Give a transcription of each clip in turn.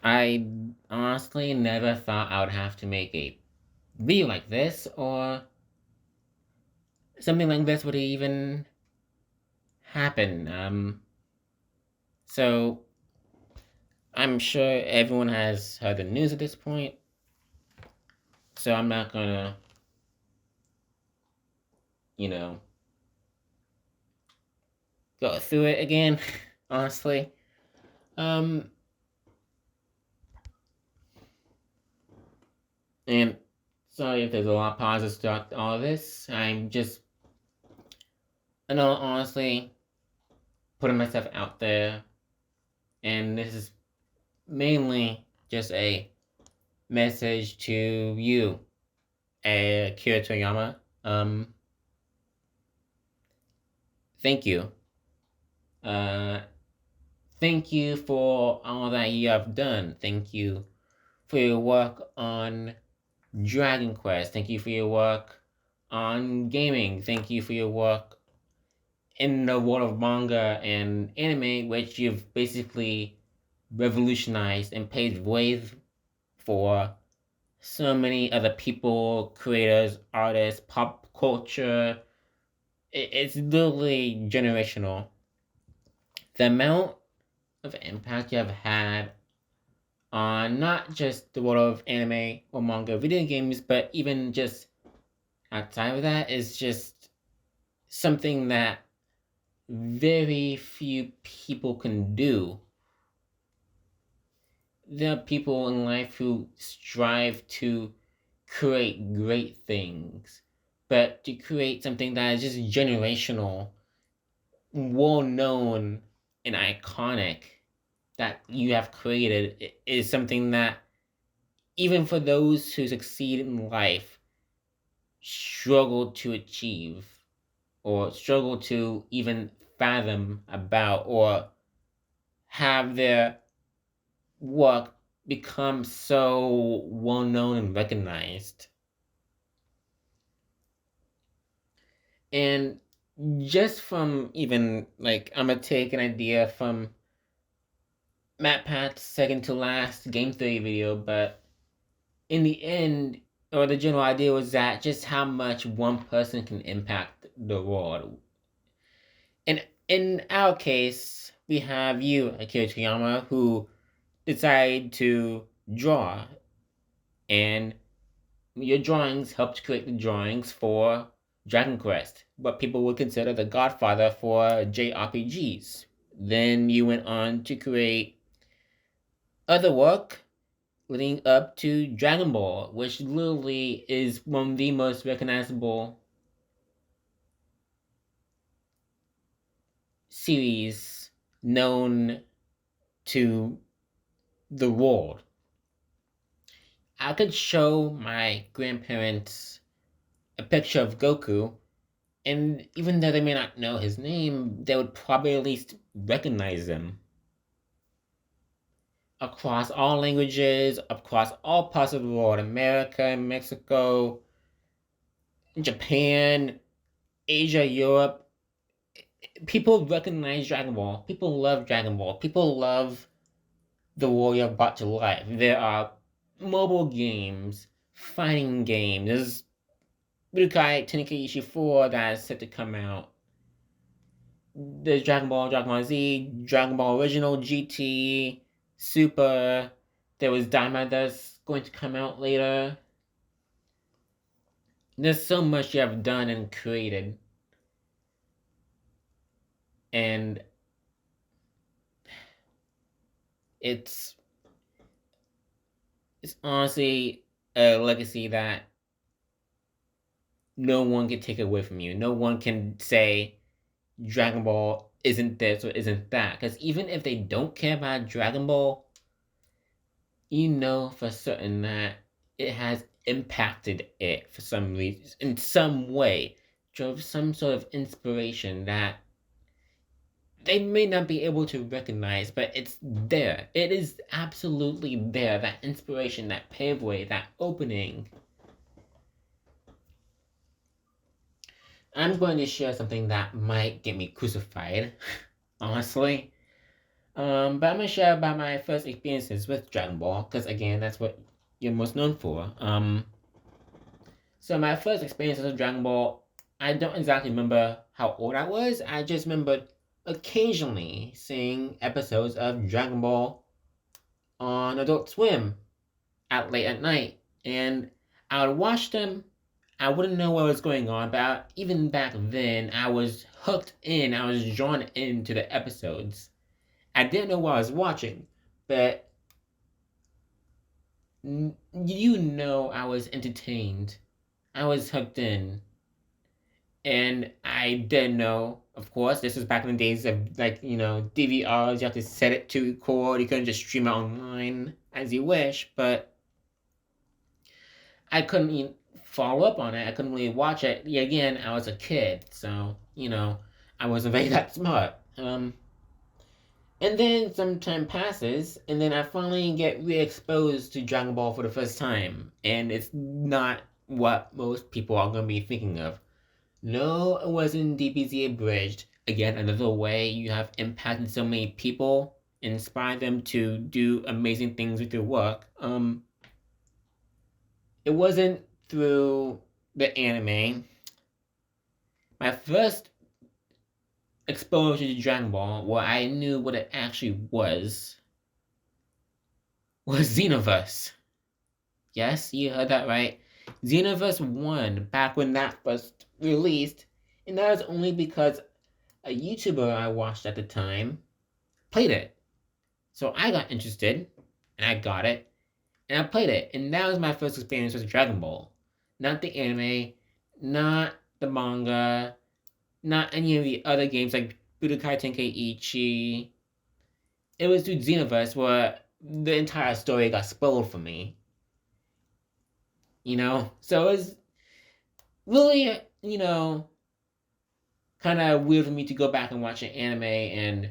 I honestly never thought I would have to make a video like this, or something like this would even happen. So I'm sure everyone has heard the news at this point, so I'm not gonna, you know, go through it again, honestly. Um, and sorry if there's a lot of pauses throughout all of this. I know, honestly, putting myself out there, and this is mainly just a message to you, Akira Toriyama. Thank you. Uh, Thank you for all that you have done. Thank you for your work on Dragon Quest. Thank you for your work on gaming. Thank you for your work in the world of manga and anime, which you've basically revolutionized and paved ways for so many other people, creators, artists, pop culture. It's literally generational. The amount of impact you have had on not just the world of anime or manga video games, but even just outside of that is just something that very few people can do. There are people in life who strive to create great things, but to create something that is just generational, well known, and iconic that you have created is something that, even for those who succeed in life, struggle to achieve or struggle to even fathom about or have their work become so well known and recognized. And just from even like, I'm gonna take an idea from Matt Pat's second to last game theory video, but in the end, or the general idea was that just how much one person can impact the world. And in our case, we have you, Akira Toriyama, who decided to draw, and your drawings helped create the drawings for Dragon Quest, what people would consider the godfather for JRPGs. Then you went on to create other work leading up to Dragon Ball, which literally is one of the most recognizable series known to the world. I could show my grandparents a picture of Goku, and even though they may not know his name, they would probably at least recognize him. Across all languages, across all parts of the world, America, Mexico, Japan, Asia, Europe, people recognize Dragon Ball. People love Dragon Ball. People love the warrior brought to life. There are mobile games, fighting games. There's Budokai Tenkaichi 4 that is set to come out. There's Dragon Ball Z, Dragon Ball Original, GT, Super. There was Daima that's going to come out later. There's so much you have done and created. And it's honestly a legacy that no one can take away from you. No one can say Dragon Ball isn't this or isn't that. Because even if they don't care about Dragon Ball, you know for certain that it has impacted it for some reason, in some way, drove some sort of inspiration that they may not be able to recognize, but it's there. It is absolutely there. That inspiration, that paveway, that opening. I'm going to share something that might get me crucified, honestly. But I'm gonna share about my first experiences with Dragon Ball, because again, that's what you're most known for. So my first experience with Dragon Ball, I don't exactly remember how old I was. I just remembered occasionally seeing episodes of Dragon Ball on Adult Swim at late at night, and I would watch them. I wouldn't know what was going on, but even back then, I was hooked in. I was drawn into the episodes. I didn't know what I was watching, but I was entertained. I was hooked in. And I didn't know, of course, this was back in the days of, like, DVRs. You have to set it to record. You couldn't just stream it online as you wish, but I couldn't even follow up on it. I couldn't really watch it. Yet again, I was a kid, so, I wasn't very that smart. And then some time passes, and then I finally get re-exposed to Dragon Ball for the first time. And it's not what most people are going to be thinking of. No, it wasn't DBZ Abridged. Again, another way you have impacted so many people, inspired them to do amazing things with their work. It wasn't through the anime. My first exposure to Dragon Ball, where I knew what it actually was Xenoverse. Yes, you heard that right. Xenoverse 1, back when that first released, and that was only because a YouTuber I watched at the time played it. So I got interested, and I got it, and I played it, and that was my first experience with Dragon Ball. Not the anime, not the manga, not any of the other games like Budokai Tenkaichi. It was through Xenoverse where the entire story got spoiled for me. So it was really, kind of weird for me to go back and watch an anime and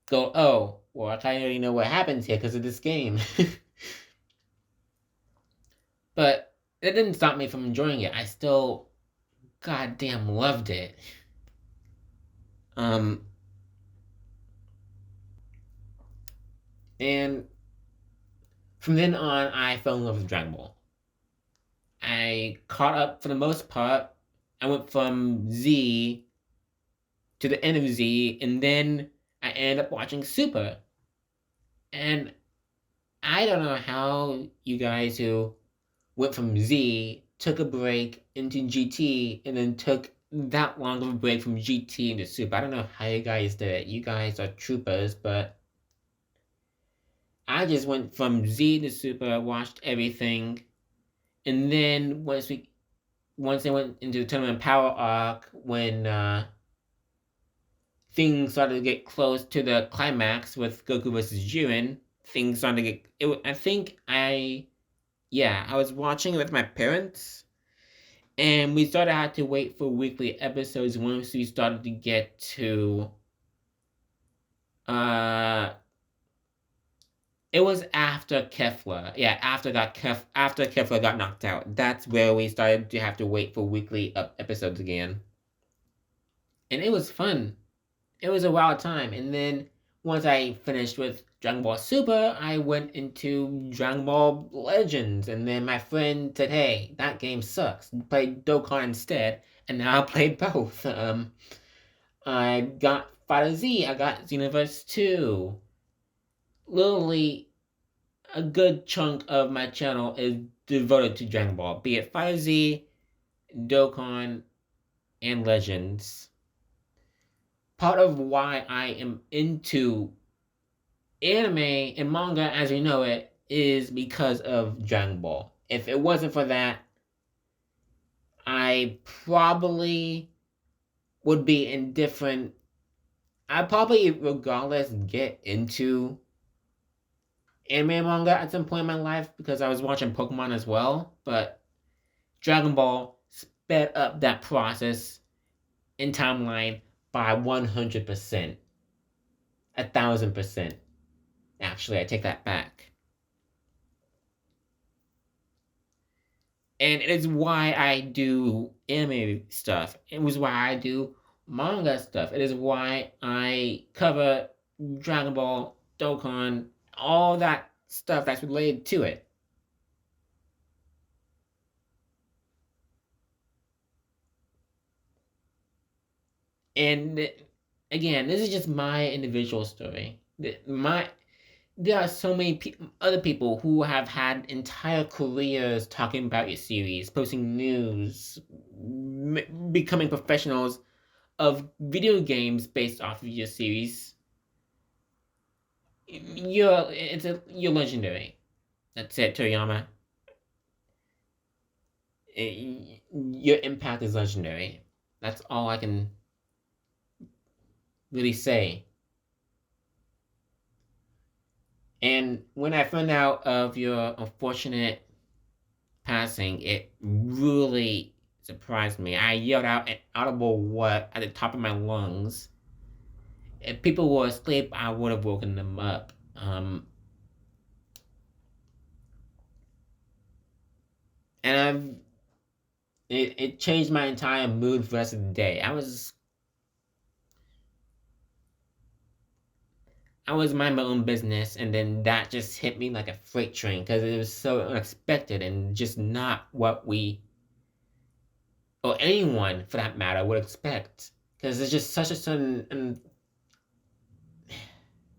go, oh, well, I kind of already know what happens here because of this game. But it didn't stop me from enjoying it. I still goddamn loved it. And from then on, I fell in love with Dragon Ball. I caught up for the most part. I went from Z to the end of Z, and then I ended up watching Super. And I don't know how you guys who went from Z, took a break into GT, and then took that long of a break from GT into Super. I don't know how you guys did it. You guys are troopers, but I just went from Z to Super, watched everything, and then once they went into the Tournament Power arc, when things started to get close to the climax with Goku versus Jiren, things started to get. I was watching it with my parents, and we started had to wait for weekly episodes once we started to get to it was after Kefla. Yeah, after Kefla got knocked out. That's where we started to have to wait for weekly episodes again. And it was fun. It was a wild time. And then once I finished with Dragon Ball Super, I went into Dragon Ball Legends. And then my friend said, hey, that game sucks. Play Dokkan instead. And now I play both. I got Fighter Z. I got Xenoverse 2. Literally, a good chunk of my channel is devoted to Dragon Ball. Be it Fighter Z, Dokkan, and Legends. Part of why I am into anime and manga as we know it is because of Dragon Ball. If it wasn't for that, I probably would be indifferent. I'd probably, regardless, get into anime and manga at some point in my life because I was watching Pokemon as well. But Dragon Ball sped up that process in timeline by 100%. 1,000%. Actually, I take that back. And it is why I do anime stuff. It was why I do manga stuff. It is why I cover Dragon Ball Dokkan, all that stuff that's related to it. And again, this is just my individual story. There are so many other people who have had entire careers talking about your series, posting news, becoming professionals of video games based off of your series. You're legendary. That's it, Toriyama. Your impact is legendary. That's all I can really say. And when I found out of your unfortunate passing, it really surprised me. I yelled out an audible "what" at the top of my lungs. If people were asleep, I would have woken them up. And it changed my entire mood for the rest of the day. I was minding my own business, and then that just hit me like a freight train because it was so unexpected and just not what we, or anyone for that matter, would expect. Because it's just such a sudden, and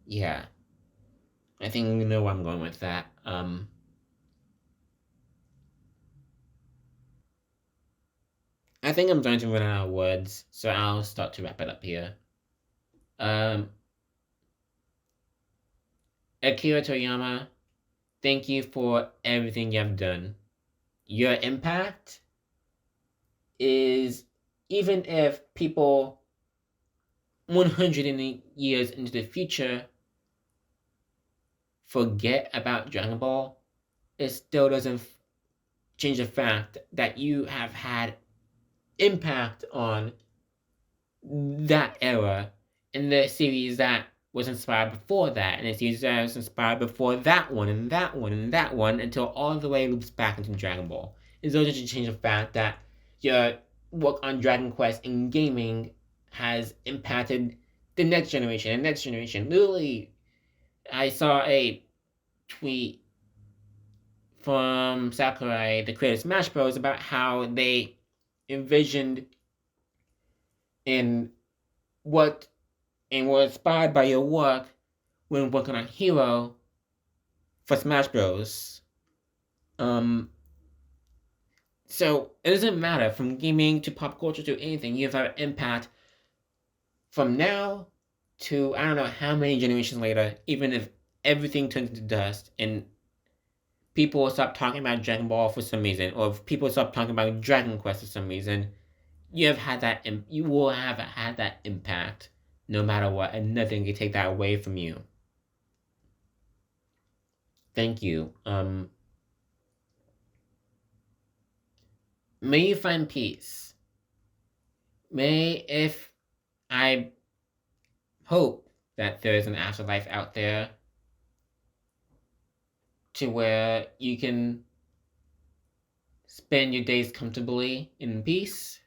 yeah, I think you know where I'm going with that. I think I'm starting to run out of words, so I'll start to wrap it up here. Akira Toriyama, thank you for everything you have done. Your impact is, even if people 100 years into the future forget about Dragon Ball, it still doesn't change the fact that you have had impact on that era in the series that was inspired before that, and the series that was inspired before that one, and that one, and that one, until all the way loops back into Dragon Ball. It doesn't change the fact that your work on Dragon Quest in gaming has impacted the next generation and next generation. Literally, I saw a tweet from Sakurai, the creator of Smash Bros., about how they envisioned and what and were inspired by your work when working on Hero for Smash Bros. So it doesn't matter, from gaming to pop culture to anything, you have an impact from now to I don't know how many generations later, even if everything turns into dust and people will stop talking about Dragon Ball for some reason, or if people stop talking about Dragon Quest for some reason, you will have had that impact no matter what, and nothing can take that away from you. Thank you. May you find peace. If I hope that there is an afterlife out there to where you can spend your days comfortably in peace.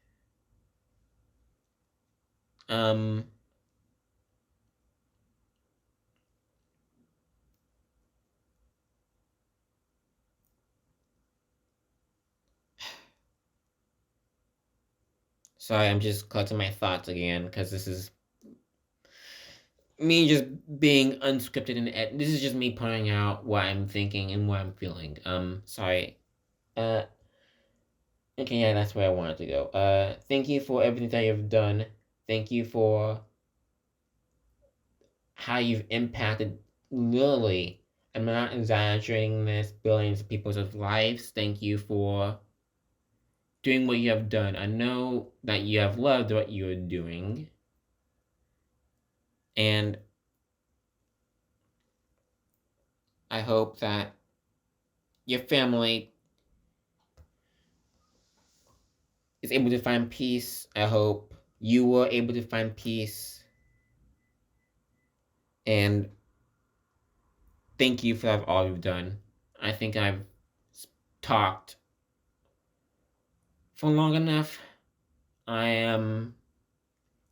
Sorry, I'm just collecting my thoughts again because this is me just being unscripted, and this is just me pointing out what I'm thinking and what I'm feeling. Sorry. Okay, yeah, that's where I wanted to go. Thank you for everything that you've done. Thank you for how you've impacted, literally, I'm not exaggerating this, billions of people's lives. Thank you for doing what you have done. I know that you have loved what you are doing. And I hope that your family is able to find peace. I hope you were able to find peace. And thank you for all you've done. I think I've talked for long enough. I am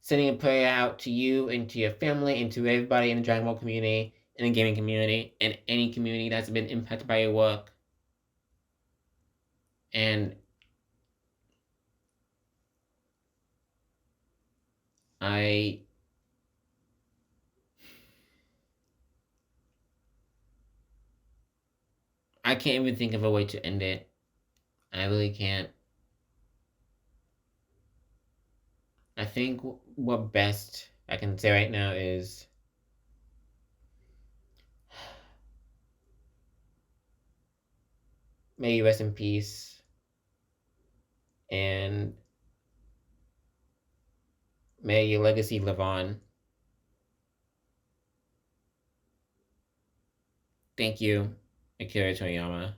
sending a prayer out to you and to your family and to everybody in the Dragon Ball community. in the gaming community and any community that's been impacted by your work. And I can't even think of a way to end it. I really can't. I think what best I can say right now is may you rest in peace, and may your legacy live on. Thank you, Akira Toriyama.